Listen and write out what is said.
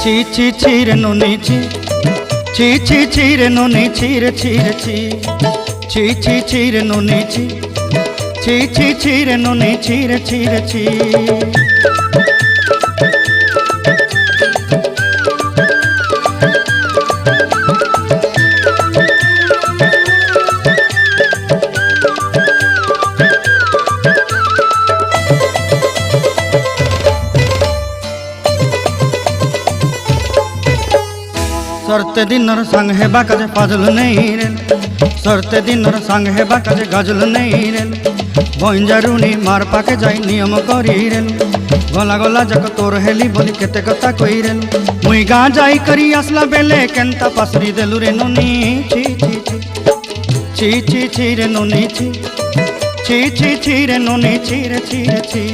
ছি ছি ছি রে নুনি ছি ছি ছি ছি রে নুনি ছি রে ছি রে ছি ছি ছি ছি রে নুনি ছি ছি ছি ছি রে নুনি ছি রে ছি রে ছি। सरते दिनर संग हेबा काजे फाजल नहीं रेल सरते दिनर संग हेबा काजे गजल नहीं रेल बंजारुनी मार पाके जाई नियम करी रेल गला गला जक तोर हेली बोली केते कथा कई रेल मुई गा जाई करी आसला बेले केंता पासरी देलु रे नुनी छी छी छी छी छी छी रे नुनी छी छी छी छी रे नुनी छी रे छी रे छी।